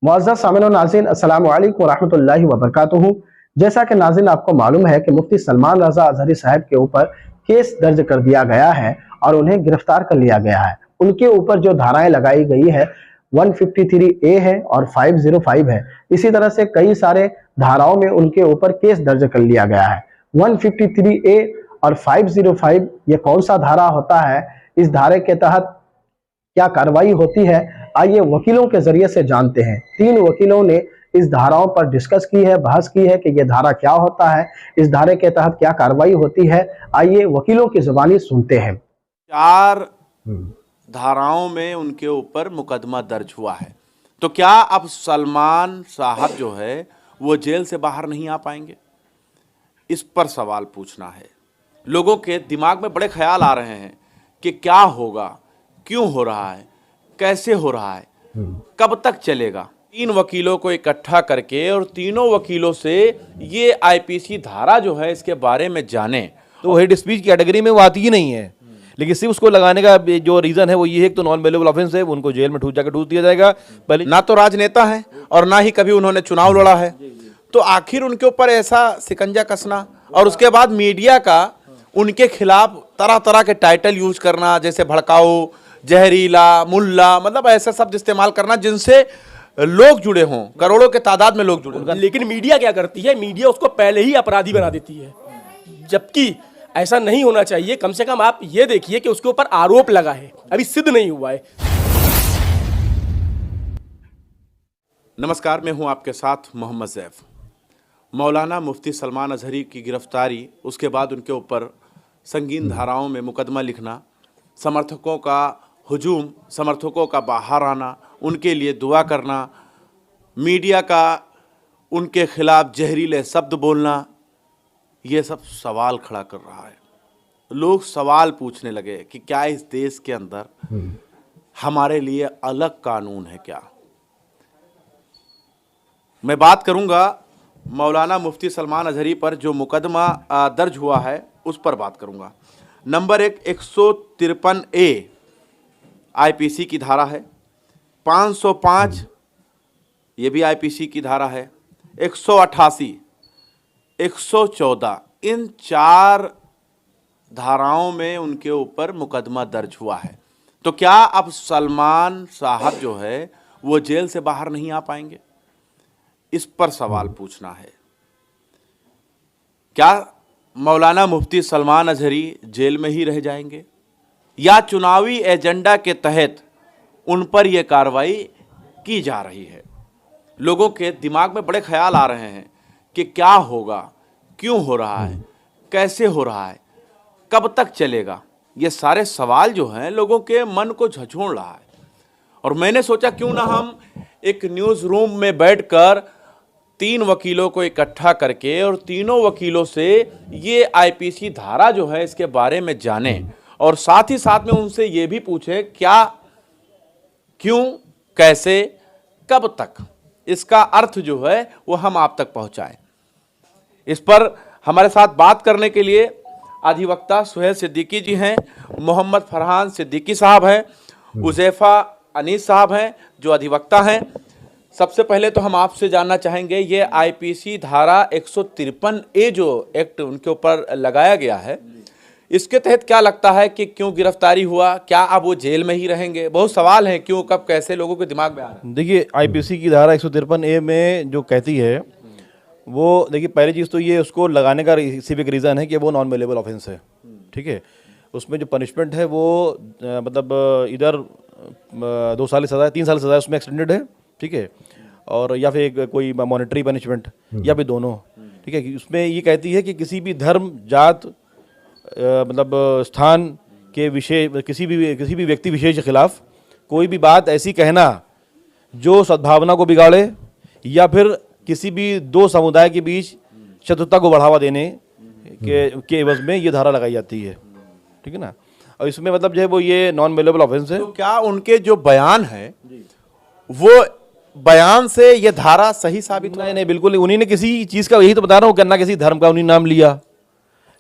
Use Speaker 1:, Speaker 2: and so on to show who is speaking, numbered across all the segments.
Speaker 1: मुअज़्ज़ज़ सामिन और नाज़रीन, अस्सलामु अलैकुम वरहमतुल्लाहि वबरकातुहू। जैसा कि नाज़रीन आपको मालूम है कि मुफ्ती सलमान रज़ा अज़हरी साहब के ऊपर केस दर्ज कर दिया गया है और उन्हें गिरफ्तार कर लिया गया है। उनके ऊपर जो धाराएं लगाई गई है 153A है और 505 है। इसी तरह से कई सारे धाराओं में उनके ऊपर केस दर्ज कर लिया गया है। 153A और 505 ये कौन सा धारा होता है, इस धारे के तहत क्या कार्रवाई होती है, आइए वकीलों के जरिए से जानते हैं। 3 वकीलों ने इस धाराओं पर डिस्कस की है, बहस की है कि यह धारा क्या होता है, इस धारे के तहत क्या कार्रवाई होती है। आइए वकीलों की जुबानी सुनते हैं।
Speaker 2: 4 धाराओं में उनके ऊपर मुकदमा दर्ज हुआ है, तो क्या अब सलमान साहब जो है वो जेल से बाहर नहीं आ पाएंगे? इस पर सवाल पूछना है। लोगों के दिमाग में बड़े ख्याल आ रहे हैं कि क्या होगा, क्यों हो रहा है, कैसे हो रहा है, कब तक चलेगा। 3 वकीलों को इकट्ठा करके और तीनों वकीलों से ये आईपीसी धारा जो है इसके बारे में जाने,
Speaker 3: तो हेड स्पीच कैटेगरी में वो आती ही नहीं है। लेकिन सिर्फ उसको लगाने का जो रीजन है वो ये है कि तो नॉन बेलेबल ऑफेंस है, उनको जेल में ठूस दिया जाएगा। पहले
Speaker 2: ना तो राजनेता है और ना ही कभी उन्होंने चुनाव लड़ा है, तो आखिर उनके ऊपर ऐसा सिकंजा कसना और उसके बाद मीडिया का उनके खिलाफ तरह तरह के टाइटल यूज करना, जैसे भड़काऊ, जहरीला, मुल्ला, मतलब ऐसा शब्द इस्तेमाल करना जिनसे लोग जुड़े हों, करोड़ों के तादाद में लोग जुड़े हों।
Speaker 4: लेकिन मीडिया क्या करती है, मीडिया उसको पहले ही अपराधी बना देती है, जबकि ऐसा नहीं होना चाहिए। कम से कम आप ये देखिए कि उसके ऊपर आरोप लगा है, अभी सिद्ध नहीं हुआ है।
Speaker 2: नमस्कार, मैं हूं आपके साथ मोहम्मद ज़ैफ। मौलाना मुफ्ती सलमान अज़हरी की गिरफ्तारी, उसके बाद उनके ऊपर संगीन धाराओं में मुकदमा लिखना, समर्थकों का हुजूम, समर्थकों का बाहर आना, उनके लिए दुआ करना, मीडिया का उनके खिलाफ जहरीले शब्द बोलना, ये सब सवाल खड़ा कर रहा है। लोग सवाल पूछने लगे कि क्या इस देश के अंदर हमारे लिए अलग कानून है क्या? मैं बात करूंगा मौलाना मुफ्ती सलमान अज़हरी पर जो मुकदमा दर्ज हुआ है उस पर बात करूंगा। नंबर 153A आईपीसी की धारा है, 505 ये भी आईपीसी की धारा है, 188, 114, इन 4 धाराओं में उनके ऊपर मुकदमा दर्ज हुआ है। तो क्या अब सलमान साहब जो है वो जेल से बाहर नहीं आ पाएंगे? इस पर सवाल पूछना है। क्या मौलाना मुफ्ती सलमान अज़हरी जेल में ही रह जाएंगे या चुनावी एजेंडा के तहत उन पर यह कार्रवाई की जा रही है? लोगों के दिमाग में बड़े ख्याल आ रहे हैं कि क्या होगा, क्यों हो रहा है, कैसे हो रहा है, कब तक चलेगा। ये सारे सवाल जो हैं लोगों के मन को झंझोड़ रहा है। और मैंने सोचा क्यों ना हम एक न्यूज़ रूम में बैठकर 3 वकीलों को इकट्ठा करके और तीनों वकीलों से ये आईपीसी धारा जो है इसके बारे में जाने और साथ ही साथ में उनसे ये भी पूछे क्या, क्यों, कैसे, कब तक, इसका अर्थ जो है वो हम आप तक पहुंचाएं। इस पर हमारे साथ बात करने के लिए अधिवक्ता सुहेल सिद्दीकी जी हैं, मोहम्मद फरहान सिद्दीकी साहब हैं, उज़ैफा अनीस साहब हैं जो अधिवक्ता हैं। सबसे पहले तो हम आपसे जानना चाहेंगे, ये आईपीसी धारा 153A जो एक्ट उनके ऊपर लगाया गया है, इसके तहत क्या लगता है कि क्यों गिरफ्तारी हुआ? क्या अब वो जेल में ही रहेंगे? बहुत सवाल हैं, क्यों, कब, कैसे, लोगों के दिमाग में आ रहा है।
Speaker 3: देखिए, आईपीसी की धारा 153A में जो कहती है वो, देखिए पहली चीज़ तो ये उसको लगाने का सिर्फ एक रीज़न है कि वो नॉन बेलेबल ऑफेंस है। ठीक है, उसमें जो पनिशमेंट है वो मतलब इधर 2 साल की सज़ा है, 3 साल की सज़ा उसमें एक्सटेंडेड है। ठीक है, और या फिर कोई मॉनेटरी पनिशमेंट या फिर दोनों। ठीक है, उसमें ये कहती है कि किसी भी धर्म, जात, मतलब स्थान के विषय, किसी भी व्यक्ति विशेष के खिलाफ कोई भी बात ऐसी कहना जो सद्भावना को बिगाड़े या फिर किसी भी 2 समुदाय के बीच शत्रुता को बढ़ावा देने के एवज में ये धारा लगाई जाती है। ठीक है ना, और इसमें मतलब जो है वो ये नॉन बेलेबल ऑफेंस है।
Speaker 2: तो क्या उनके जो बयान है वो बयान से ये धारा सही साबित हुआ?
Speaker 3: नहीं, बिल्कुल नहीं। उन्हीं ने किसी चीज़ का, यही तो बता रहा हूँ, ना किसी धर्म का उन्हीं नाम लिया,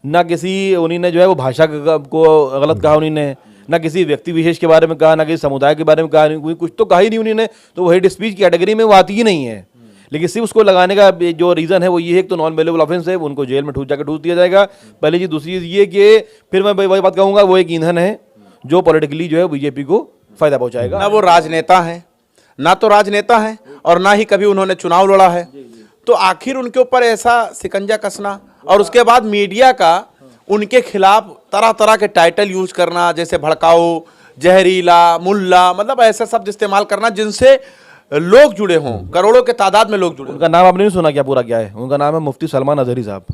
Speaker 3: ना किसी उन्हीं ने जो है वो भाषा को गलत कहा उन्हीं ने, ना किसी व्यक्ति विशेष के बारे में कहा, ना किसी समुदाय के बारे में कहा, नहीं कुछ तो कहा ही नहीं उन्होंने, तो वो हेट स्पीच की कैटेगरी में वो आती ही नहीं है। लेकिन सिर्फ उसको लगाने का जो रीज़न है वो ये है कि तो नॉन बेलेबल ऑफेंस है, उनको जेल में जाकर ठूस दिया जाएगा, पहली चीज़। दूसरी चीज़ ये कि फिर मैं वही बात कहूँगा, वो एक ईंधन है जो पॉलिटिकली जो है बीजेपी को फायदा पहुँचाएगा।
Speaker 2: ना वो राजनेता हैं, ना तो राजनेता हैं और ना ही कभी उन्होंने चुनाव लड़ा है, तो आखिर उनके ऊपर ऐसा शिकंजा कसना और उसके बाद मीडिया का उनके खिलाफ तरह तरह के टाइटल यूज करना, जैसे भड़काऊ, जहरीला, मुल्ला, मतलब ऐसे शब्द इस्तेमाल करना जिनसे लोग जुड़े हों, करोड़ों के तादाद में लोग जुड़े।
Speaker 3: उनका नाम आपने नहीं सुना क्या? पूरा क्या है उनका नाम? है मुफ्ती सलमान अजहरी साहब।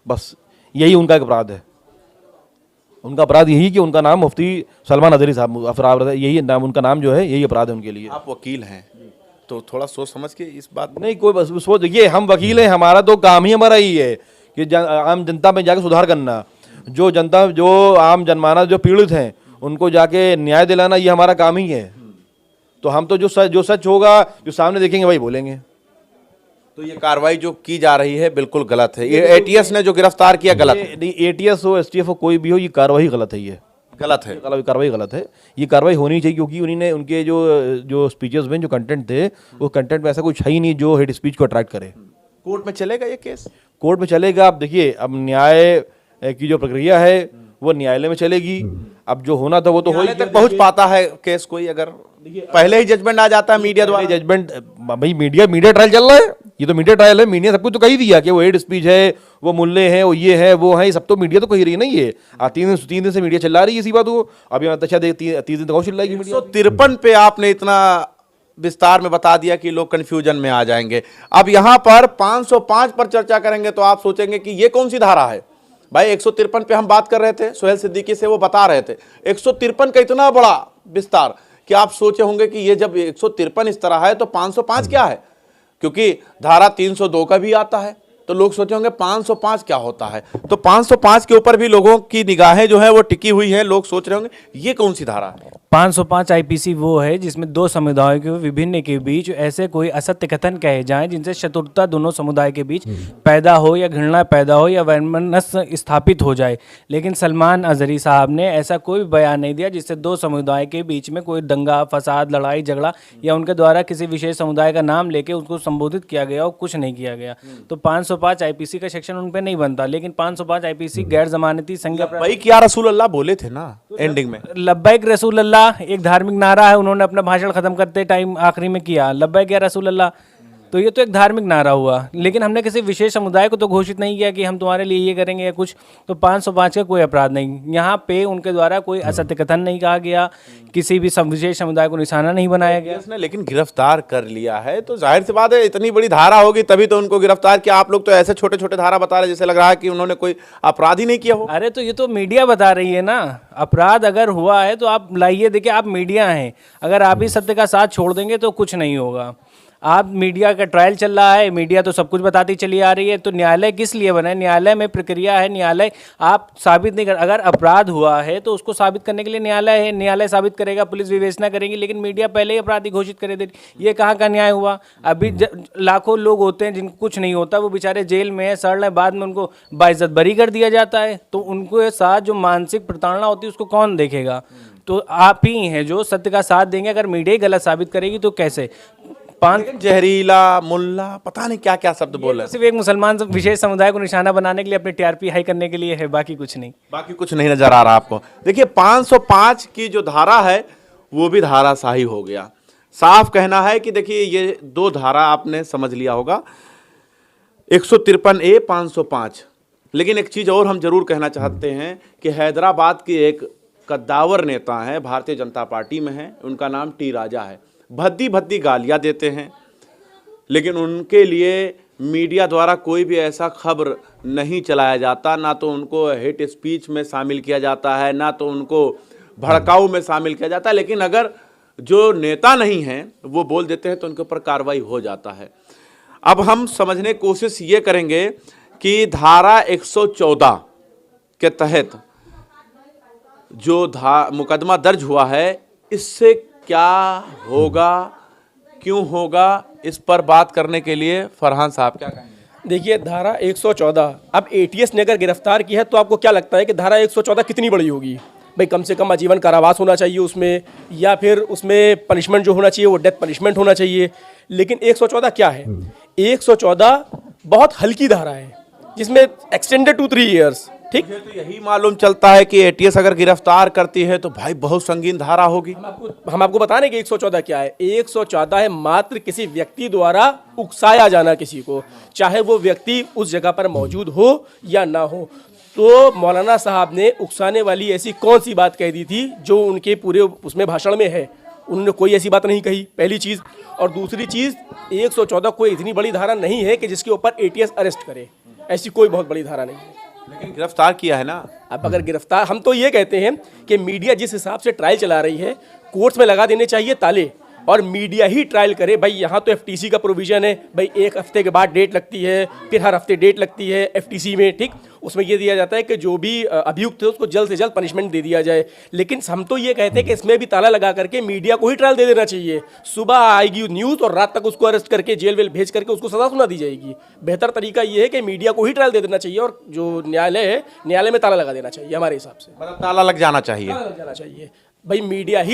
Speaker 3: बस यही उनका एक अपराध है। उनका अपराध यही कि उनका नाम मुफ्ती सलमान अजहरी साहब अपराध है, यही नाम, उनका नाम जो है यही अपराध है उनके लिए।
Speaker 2: आप वकील हैं तो थोड़ा सोच समझ के इस बात
Speaker 3: नहीं कोई बस सोच, देखिए हम वकील हैं, हमारा तो काम ही हमारा ही है कि आम जनता में जाके सुधार करना, जो जनता, जो आम जनमानस जो पीड़ित हैं उनको जाके न्याय दिलाना, ये हमारा काम ही है। तो हम तो जो सच होगा, जो सामने देखेंगे वही बोलेंगे।
Speaker 2: तो ये कार्रवाई जो की जा रही है बिल्कुल गलत है। ये एटीएस ने जो गिरफ्तार किया गलत है।
Speaker 3: नहीं, एटीएस हो, एसटीएफ हो, कोई भी हो, ये कार्रवाई गलत है। ये
Speaker 2: गलत है,
Speaker 3: कार्रवाई गलत है। ये कार्रवाई होनी चाहिए क्योंकि उन्होंने उनके जो स्पीचेस में जो कंटेंट थे, वो कंटेंट में ऐसा कुछ है ही नहीं जो हेट स्पीच को अट्रैक्ट करे।
Speaker 2: कोर्ट में चलेगा ये केस?
Speaker 3: कोर्ट में चलेगा। अब देखिए, अब न्याय की जो प्रक्रिया है वो न्यायालय में चलेगी। अब जो होना था वो तो
Speaker 2: न्यायालय तक पहुंच पाता है केस कोई? अगर पहले ही जजमेंट आ जाता है मीडिया द्वारा।
Speaker 3: जजमेंट भाई मीडिया ट्रायल चल रहा है, ये तो मीडिया ट्रायल है। मीडिया सब कुछ तो कह ही दिया कि वो हेट स्पीच है, वो मुल्ले हैं, वो ये है, वो है, सब तो मीडिया तो कह रही है ना। ये 3 दिन से मीडिया चिल्ला रही है इसी बात को। अभी अच्छा 30 दिन तक और चिल्लाएगी मीडिया।
Speaker 2: 153 पे आपने इतना विस्तार में बता दिया कि लोग कंफ्यूजन में आ जाएंगे। अब यहां पर 505 पर चर्चा करेंगे तो आप सोचेंगे कि ये कौन सी धारा है भाई। 153 पे हम बात कर रहे थे, सोहेल सिद्दीकी से वो बता रहे थे 153 का इतना बड़ा विस्तार कि आप सोचे होंगे कि ये जब 153 इस तरह है तो 505 क्या है, क्योंकि धारा 302 का भी आता है। तो लोग सोचे होंगे 505 क्या होता है। तो 505 के ऊपर भी लोगों की निगाहें जो है वो टिकी हुई है। लोग सोच रहे होंगे ये कौन सी धारा है।
Speaker 5: 505 आईपीसी वो है जिसमें दो समुदायों के विभिन्न के बीच ऐसे कोई असत्य कथन कहे जाएं जिनसे शत्रुता दोनों समुदाय के बीच पैदा हो या घृणा पैदा हो या वैमनस्य स्थापित हो जाए। लेकिन सलमान अजहरी साहब ने ऐसा कोई बयान नहीं दिया जिससे दो समुदाय के बीच में कोई दंगा फसाद लड़ाई झगड़ा या उनके द्वारा किसी विशेष समुदाय का नाम लेके उसको संबोधित किया गया और कुछ नहीं किया गया। तो 505 आईपीसी का सेक्शन उन पे नहीं बनता। लेकिन 505 आईपीसी गैर जमानती संज्ञा
Speaker 2: भाई क्या रसूल अल्लाह बोले थे ना एंडिंग में,
Speaker 5: लब्बैक रसूल अल्लाह एक धार्मिक नारा है, उन्होंने अपना भाषण खत्म करते टाइम आखिरी में किया लब्बैक या रसूल अल्लाह। तो ये तो एक धार्मिक नारा हुआ, लेकिन हमने किसी विशेष समुदाय को तो घोषित नहीं किया कि हम तुम्हारे लिए ये करेंगे या कुछ। तो 505 का कोई अपराध नहीं। यहाँ पे उनके द्वारा कोई असत्य कथन नहीं कहा गया, किसी भी विशेष समुदाय को निशाना नहीं बनाया गया।
Speaker 2: उसने लेकिन गिरफ्तार कर लिया है तो जाहिर सी बात है इतनी बड़ी धारा होगी तभी तो उनको गिरफ्तार किया। आप लोग तो ऐसे छोटे छोटे धारा बता रहे जैसे लग रहा है कि उन्होंने कोई अपराध ही नहीं किया हो।
Speaker 5: अरे तो ये तो मीडिया बता रही है ना, अपराध अगर हुआ है तो आप लाइए। देखिए आप मीडिया हैं, अगर आप ही सत्य का साथ छोड़ देंगे तो कुछ नहीं होगा। आप मीडिया का ट्रायल चल रहा है, मीडिया तो सब कुछ बताती चली आ रही है। तो न्यायालय किस लिए बना है? न्यायालय में प्रक्रिया है। न्यायालय आप साबित नहीं कर, अगर अपराध हुआ है तो उसको साबित करने के लिए न्यायालय है, न्यायालय साबित करेगा, पुलिस विवेचना करेगी। लेकिन मीडिया पहले ही अपराधी घोषित करे दे। ये कहाँ का न्याय हुआ? अभी लाखों लोग होते हैं जिनको कुछ नहीं होता, वो बेचारे जेल में है, सड़ रहे, बाद में उनको बाइज्जत बरी कर दिया जाता है। तो उनको साथ जो मानसिक प्रताड़ना होती है उसको कौन देखेगा? तो आप ही हैं जो सत्य का साथ देंगे। अगर मीडिया ही गलत साबित करेगी तो कैसे?
Speaker 2: जहरीला, मुल्ला, पता नहीं क्या क्या शब्द बोल रहे हैं।
Speaker 5: सिर्फ एक मुसलमान विशेष समुदाय को निशाना बनाने के लिए, अपने टीआरपी हाई करने के लिए है, बाकी कुछ नहीं।
Speaker 2: बाकी कुछ नहीं नजर आ रहा आपको। देखिए 505 की जो धारा है वो भी धाराशाही हो गया। साफ कहना है कि देखिए ये दो धारा आपने समझ लिया होगा, 153A 505। लेकिन एक चीज और हम जरूर कहना चाहते हैं कि हैदराबाद के एक कद्दावर नेता हैं, भारतीय जनता पार्टी में हैं, उनका नाम टी राजा है। भद्दी भद्दी गालियां देते हैं, लेकिन उनके लिए मीडिया द्वारा कोई भी ऐसा खबर नहीं चलाया जाता। ना तो उनको हेट स्पीच में शामिल किया जाता है, ना तो उनको भड़काऊ में शामिल किया जाता है। लेकिन अगर जो नेता नहीं हैं वो बोल देते हैं तो उनके ऊपर कार्रवाई हो जाता है। अब हम समझने की कोशिश ये करेंगे कि धारा 114 के तहत जो मुकदमा दर्ज हुआ है इससे क्या होगा, क्यों होगा, इस पर बात करने के लिए फरहान साहब क्या कहेंगे?
Speaker 4: देखिए धारा 114, अब एटीएस ने अगर गिरफ्तार की है तो आपको क्या लगता है कि धारा 114 कितनी बड़ी होगी? भाई कम से कम आजीवन कारावास होना चाहिए उसमें, या फिर उसमें पनिशमेंट जो होना चाहिए वो डेथ पनिशमेंट होना चाहिए। लेकिन 114 क्या है? 114 बहुत हल्की धारा है जिसमें एक्सटेंडेड टू 3 इयर्स। ठीक,
Speaker 2: मुझे तो यही मालूम चलता है कि एटीएस अगर गिरफ्तार करती है तो भाई बहुत संगीन धारा होगी।
Speaker 4: हम आपको बता रहे हैं कि 114 क्या है। 114 है मात्र किसी व्यक्ति द्वारा उकसाया जाना किसी को, चाहे वो व्यक्ति उस जगह पर मौजूद हो या ना हो। तो मौलाना साहब ने उकसाने वाली ऐसी कौन सी बात कह दी थी जो उनके पूरे उसमें भाषण में है? उन्होंने कोई ऐसी बात नहीं कही, पहली चीज़। और दूसरी चीज़, 114 कोई इतनी बड़ी धारा नहीं है कि जिसके ऊपर एटीएस अरेस्ट करे, ऐसी कोई बहुत बड़ी धारा नहीं है।
Speaker 2: लेकिन गिरफ्तार किया है ना।
Speaker 4: अब अगर गिरफ्तार, हम तो ये कहते हैं कि मीडिया जिस हिसाब से ट्रायल चला रही है, कोर्ट्स में लगा देने चाहिए ताले और मीडिया ही ट्रायल करे। भाई यहाँ तो एफटीसी का प्रोविजन है, भाई 1 हफ्ते के बाद डेट लगती है, फिर हर हफ्ते डेट लगती है एफटीसी में। ठीक, उसमें ये दिया जाता है कि जो भी अभियुक्त है उसको जल्द से जल्द पनिशमेंट दे दिया जाए। लेकिन हम तो ये कहते हैं कि इसमें भी ताला लगा करके मीडिया को ही ट्रायल दे देना चाहिए। सुबह आएगी न्यूज़ और रात तक उसको अरेस्ट करके जेल वेल भेज करके उसको सजा सुना दी जाएगी। बेहतर तरीका ये है कि मीडिया को ही ट्रायल दे देना चाहिए और जो न्यायालय है, न्यायालय में ताला लगा देना चाहिए हमारे हिसाब से।
Speaker 2: मतलब ताला लग जाना चाहिए।
Speaker 4: ताला लग जाना चाहिए, भाई मीडिया ही